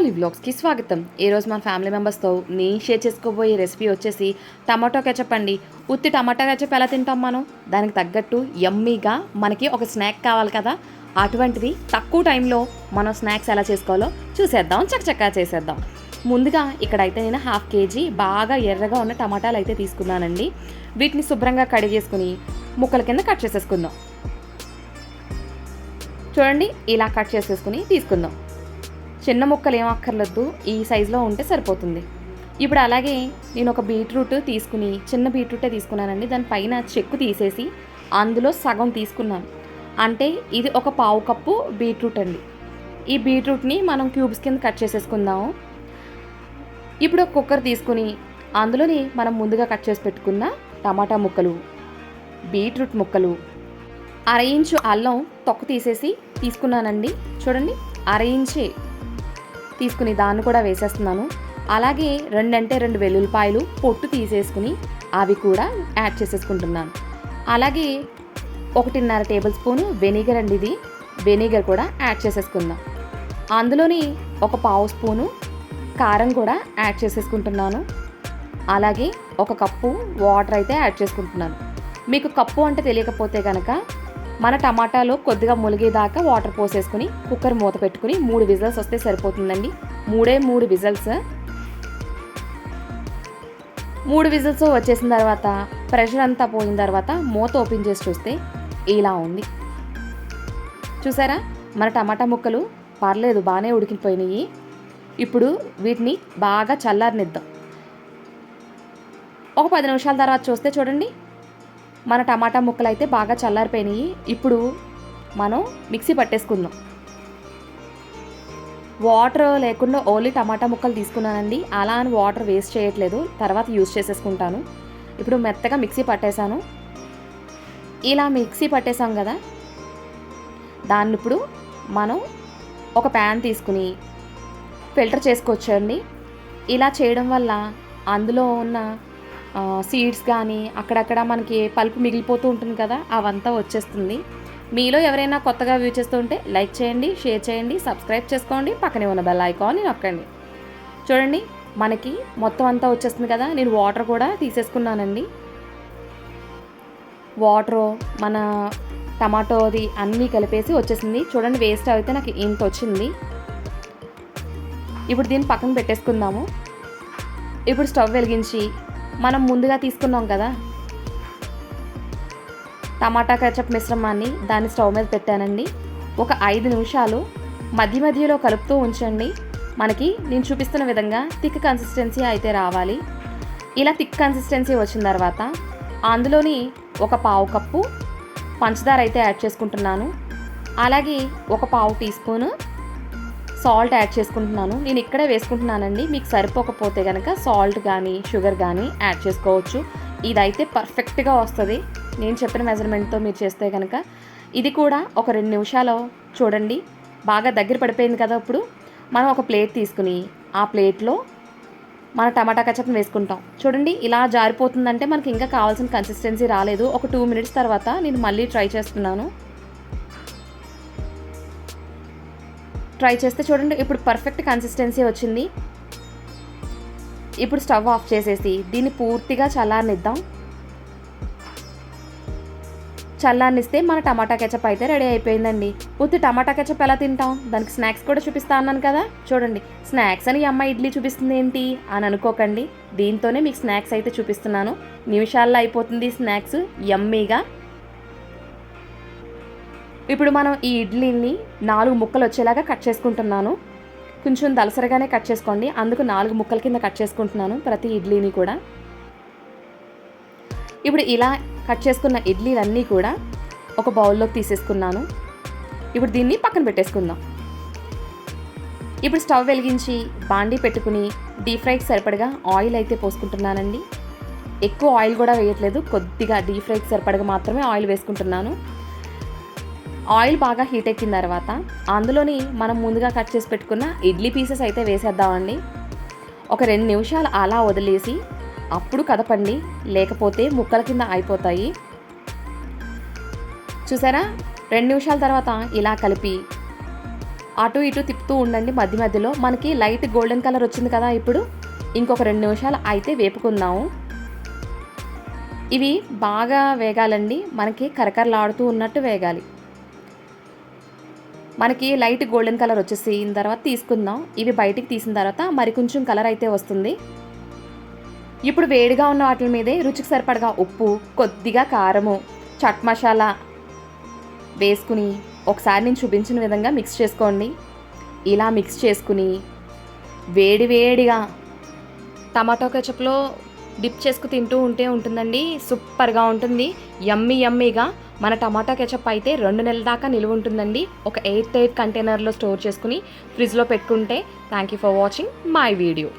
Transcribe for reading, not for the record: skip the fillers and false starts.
పాలి వ్లాగ్స్కి స్వాగతం. ఈరోజు మన ఫ్యామిలీ మెంబర్స్తో నేను షేర్ చేసుకోబోయే రెసిపీ వచ్చేసి టమాటో కెచప్ అండి. ఉత్తి టమాటో కెచప్ ఎలా తింటాం మనం? దానికి తగ్గట్టు యమ్మీగా మనకి ఒక స్నాక్ కావాలి కదా, అటువంటిది తక్కువ టైంలో మనం స్నాక్స్ ఎలా చేసుకోవాలో చూసేద్దాం, చక్కచక్కా చేసేద్దాం. ముందుగా ఇక్కడైతే నేను 1/2 kg బాగా ఎర్రగా ఉన్న టమాటాలు అయితే తీసుకున్నానండి. వీటిని శుభ్రంగా కడిగేసుకుని ముక్కల కింద కట్ చేసేసుకుందాం. చూడండి, ఇలా కట్ చేసేసుకుని తీసుకుందాం. చిన్న ముక్కలు ఏం అక్కర్లేదు, ఈ సైజులో ఉంటే సరిపోతుంది. ఇప్పుడు అలాగే నేను ఒక బీట్రూట్ తీసుకుని, చిన్న బీట్రూటే తీసుకున్నానండి. దానిపైన చెక్కు తీసేసి అందులో సగం తీసుకున్నాను. అంటే ఇది ఒక 1/2 కప్పు బీట్రూట్ అండి. ఈ బీట్రూట్ని మనం క్యూబ్స్ కింద కట్ చేసేసుకుందాము. ఇప్పుడు ఒక కుక్కర్ తీసుకుని అందులోని మనం ముందుగా కట్ చేసి పెట్టుకున్న టమాటా ముక్కలు, బీట్రూట్ ముక్కలు, 1/2 ఇంచు అల్లం తొక్క తీసేసి తీసుకున్నానండి. చూడండి, 1/2 ఇంచే తీసుకుని దాన్ని కూడా వేసేస్తున్నాను. అలాగే 2 వెల్లుల్లిపాయలు పొట్టు తీసేసుకుని అవి కూడా యాడ్ చేసేసుకుంటున్నాను. అలాగే 1.5 టేబుల్ స్పూన్ వెనిగర్ అండి, ఇది వెనిగర్ కూడా యాడ్ చేసేసుకుందాం. అందులోని ఒక 1/2 స్పూను కారం కూడా యాడ్ చేసేసుకుంటున్నాను. అలాగే 1 కప్పు వాటర్ అయితే యాడ్ చేసుకుంటున్నాను. మీకు కప్పు అంటే తెలియకపోతే కనుక మన టమాటాలో కొద్దిగా ములిగేదాకా వాటర్ పోసేసుకుని కుక్కర్ మూత పెట్టుకుని 3 విజిల్స్ వస్తే సరిపోతుందండి. 3 విజిల్స్. 3 విజిల్స్ వచ్చేసిన తర్వాత ప్రెషర్ అంతా పోయిన తర్వాత మూత ఓపెన్ చేసి చూస్తే ఇలా ఉంది. చూసారా, మన టమాటా ముక్కలు పర్లేదు, బాగానే ఉడికిపోయినాయి. ఇప్పుడు వీటిని బాగా చల్లారనిద్దాం. ఒక 10 నిమిషాల తర్వాత చూస్తే చూడండి, మన టమాటా ముక్కలు అయితే బాగా చల్లారిపోయినాయి. ఇప్పుడు మనం మిక్సీ పట్టేసుకుందాం. వాటర్ లేకుండా ఓన్లీ టమాటా ముక్కలు తీసుకున్నానండి. అలా అని వాటర్ వేస్ట్ చేయట్లేదు, తర్వాత యూజ్ చేసేసుకుంటాను. ఇప్పుడు మెత్తగా మిక్సీ పట్టేశాను. ఇలా మిక్సీ పట్టేసాం కదా, దాన్ని ఇప్పుడు మనం ఒక ప్యాన్ తీసుకుని ఫిల్టర్ చేసుకోవచ్చండి. ఇలా చేయడం వల్ల అందులో ఉన్న సీడ్స్ కానీ అక్కడక్కడ మనకి పల్పు మిగిలిపోతూ ఉంటుంది కదా, అవంతా వచ్చేస్తుంది. మీలో ఎవరైనా కొత్తగా వ్యూ చేస్తూ ఉంటే లైక్ చేయండి, షేర్ చేయండి, సబ్స్క్రైబ్ చేసుకోండి, పక్కనే ఉన్న బెల్ ఐకాన్ని నొక్కండి. చూడండి, మనకి మొత్తం అంతా వచ్చేస్తుంది కదా. నేను వాటర్ కూడా తీసేసుకున్నానండి. వాటరు మన టమాటోది అన్నీ కలిపేసి వచ్చేసింది. చూడండి, వేస్ట్ అయితే నాకు ఇంత వచ్చింది. ఇప్పుడు దీన్ని పక్కన పెట్టేసుకుందాము. ఇప్పుడు స్టవ్ వెలిగించి మనం ముందుగా తీసుకున్నాం కదా టమాటా కెచప్ మిశ్రమాన్ని, దాన్ని స్టవ్ మీద పెట్టానండి. ఒక 5 నిమిషాలు మధ్యలో కలుపుతూ ఉంచండి. మనకి నేను చూపిస్తున్న విధంగా థిక్ కన్సిస్టెన్సీ అయితే రావాలి. ఇలా థిక్ కన్సిస్టెన్సీ వచ్చిన తర్వాత అందులోని ఒక 1/2 కప్పు పంచదార అయితే యాడ్ చేసుకుంటున్నాను. అలాగే ఒక 1/2 టీ స్పూను సాల్ట్ యాడ్ చేసుకుంటున్నాను. నేను ఇక్కడే వేసుకుంటున్నానండి. మీకు సరిపోకపోతే కనుక సాల్ట్ కానీ షుగర్ కానీ యాడ్ చేసుకోవచ్చు. ఇదైతే పర్ఫెక్ట్గా వస్తుంది నేను చెప్పిన మెజర్మెంట్తో మీరు చేస్తే కనుక. ఇది కూడా ఒక 2 నిమిషాలు చూడండి, బాగా దగ్గర పడిపోయింది కదా. ఇప్పుడు మనం ఒక ప్లేట్ తీసుకుని ఆ ప్లేట్లో మన టమాటా కెచప్ని వేసుకుంటాం. చూడండి, ఇలా జారిపోతుందంటే మనకి ఇంకా కావాల్సిన కన్సిస్టెన్సీ రాలేదు. ఒక 2 మినిట్స్ తర్వాత నేను మళ్ళీ ట్రై చేస్తున్నాను. ట్రై చేస్తే చూడండి, ఇప్పుడు పర్ఫెక్ట్ కన్సిస్టెన్సీ వచ్చింది. ఇప్పుడు స్టవ్ ఆఫ్ చేసేసి దీన్ని పూర్తిగా చల్లారనిద్దాం. చల్లారనిస్తే మన టమాటా కెచప్ అయితే రెడీ అయిపోయిందండి. ఉత్తి టమాటా కెచప్ ఎలా తింటాం, దానికి స్నాక్స్ కూడా చూపిస్తా అన్నాను కదా. చూడండి, స్నాక్స్ అని అమ్మ ఇడ్లీ చూపిస్తుంది ఏంటి అని అనుకోకండి. దీంతోనే మీకు స్నాక్స్ అయితే చూపిస్తున్నాను. నిమిషాల్లో అయిపోతుంది స్నాక్స్ యమ్మీగా. ఇప్పుడు మనం ఈ ఇడ్లీని 4 ముక్కలు వచ్చేలాగా కట్ చేసుకుంటున్నాను. కొంచెం దలసరిగానే కట్ చేసుకోండి, అందుకు 4 ముక్కల కింద కట్ చేసుకుంటున్నాను ప్రతి ఇడ్లీని కూడా. ఇప్పుడు ఇలా కట్ చేసుకున్న ఇడ్లీలన్నీ కూడా ఒక బౌల్లోకి తీసేసుకున్నాను. ఇప్పుడు దీన్ని పక్కన పెట్టేసుకుందాం. ఇప్పుడు స్టవ్ వెలిగించి బాండీ పెట్టుకుని డీప్ ఫ్రైకి సరిపడగా ఆయిల్ అయితే పోసుకుంటున్నానండి. ఎక్కువ ఆయిల్ కూడా వేయట్లేదు, కొద్దిగా డీప్ ఫ్రైకి సరిపడగా మాత్రమే ఆయిల్ వేసుకుంటున్నాను. ఆయిల్ బాగా హీట్ ఎక్కిన తర్వాత అందులోని మనం ముందుగా కట్ చేసి పెట్టుకున్న ఇడ్లీ పీసెస్ అయితే వేసేద్దామండి. ఒక 2 నిమిషాలు అలా వదిలేసి అప్పుడు కదపండి, లేకపోతే ముక్కల కింద అయిపోతాయి. చూసారా, 2 నిమిషాల తర్వాత ఇలా కలిపి అటు ఇటు కలుపుతూ ఉండండి మధ్య మధ్యలో. మనకి లైట్ గోల్డెన్ కలర్ వచ్చింది కదా, ఇప్పుడు ఇంకొక 2 నిమిషాలు అయితే వేపుకుందాము. ఇవి బాగా వేగాలండి, మనకి కరకరలాడుతూ ఉన్నట్టు వేగాలి. మనకి లైట్ గోల్డెన్ కలర్ వచ్చేసిన తర్వాత తీసుకుందాం. ఇవి బయటికి తీసిన తర్వాత మరి కొంచెం కలర్ అయితే వస్తుంది. ఇప్పుడు వేడిగా ఉన్న వాటి మీదే రుచికి సరిపడగా ఉప్పు, కొద్దిగా కారము, చాట్ మసాలా వేసుకుని ఒకసారి నేను చూపించిన విధంగా మిక్స్ చేసుకోండి. ఇలా మిక్స్ చేసుకుని వేడివేడిగా టమాటో కెచప్లో డిప్ చేసుకు తింటూ ఉంటుందండి. సూపర్గా ఉంటుంది. యమ్మీగా మన టమాటా కెచప్ అయితే 2 నెలల దాకా నిలువ ఉంటుందండి. ఒక ఎయిర్ టైట్ కంటైనర్లో స్టోర్ చేసుకుని ఫ్రిడ్జ్లో పెట్టుకుంటే. Thank you for watching my video.